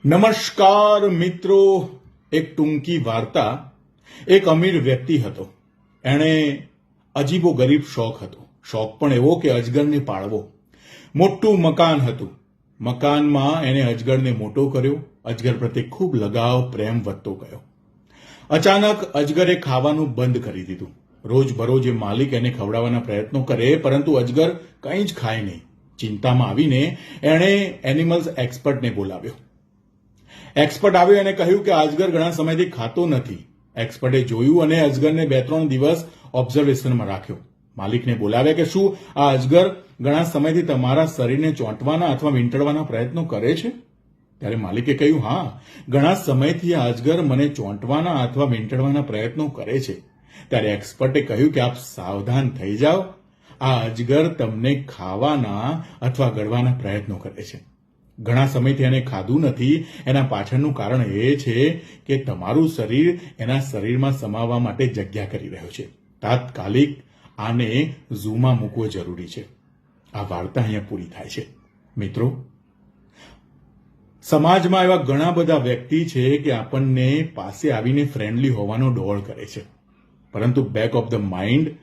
નમસ્કાર મિત્રો, એક ટૂંકી વાર્તા. એક અમીર વ્યક્તિ હતો. એણે અજીબો ગરીબ શોખ હતો. શોખ પણ એવો કે અજગરને પાળવો. મોટું મકાન હતું. મકાનમાં એણે અજગરને મોટો કર્યો. અજગર પ્રત્યે ખૂબ લગાવ, પ્રેમ વધતો ગયો. અચાનક અજગરે ખાવાનું બંધ કરી દીધું. રોજબરોજ એ માલિક એને ખવડાવવાના પ્રયત્નો કરે, પરંતુ અજગર કંઈ જ ખાય નહીં. ચિંતામાં આવીને એણે એનિમલ્સ એક્સપર્ટને બોલાવ્યો. એક્સપર્ટ આવ્યો અને કહ્યું કે અજગર ઘણા સમયથી ખાતો નથી. એક્સપર્ટે જોયું અને અજગરને 2-3 દિવસ ઓબ્ઝર્વેશનમાં રાખ્યો. માલિકને બોલાવ્યા કે શું આ અજગર ઘણા સમયથી તમારા શરીરને ચોંટવાના અથવા વીંટળવાના પ્રયત્નો કરે છે? ત્યારે માલિકે કહ્યું, હા, ઘણા સમયથી આ અજગર મને ચોંટવાના અથવા વીંટળવાના પ્રયત્નો કરે છે. ત્યારે એક્સપર્ટે કહ્યું કે આપ સાવધાન થઈ જાઓ, આ અજગર તમને ખાવાના અથવા ગળવાના પ્રયત્નો કરે છે. ઘણા સમયથી એને ખાધું નથી. એના પાછળનું કારણ એ છે કે તમારું શરીર એના શરીરમાં સમાવવા માટે જગ્યા કરી રહ્યો છે. તાત્કાલિક આને ઝૂમાં મૂકવો જરૂરી છે. આ વાર્તા અહીંયા પૂરી થાય છે. મિત્રો, સમાજમાં એવા ઘણા બધા વ્યક્તિ છે કે આપણને પાસે આવીને ફ્રેન્ડલી હોવાનો ડોળ કરે છે, પરંતુ બેક ઓફ ધ માઇન્ડ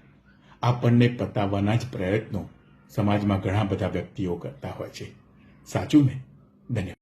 આપણને પતાવવાના જ પ્રયત્નો સમાજમાં ઘણા બધા વ્યક્તિઓ કરતા હોય છે. સાચું ને? ધન્યવાદ.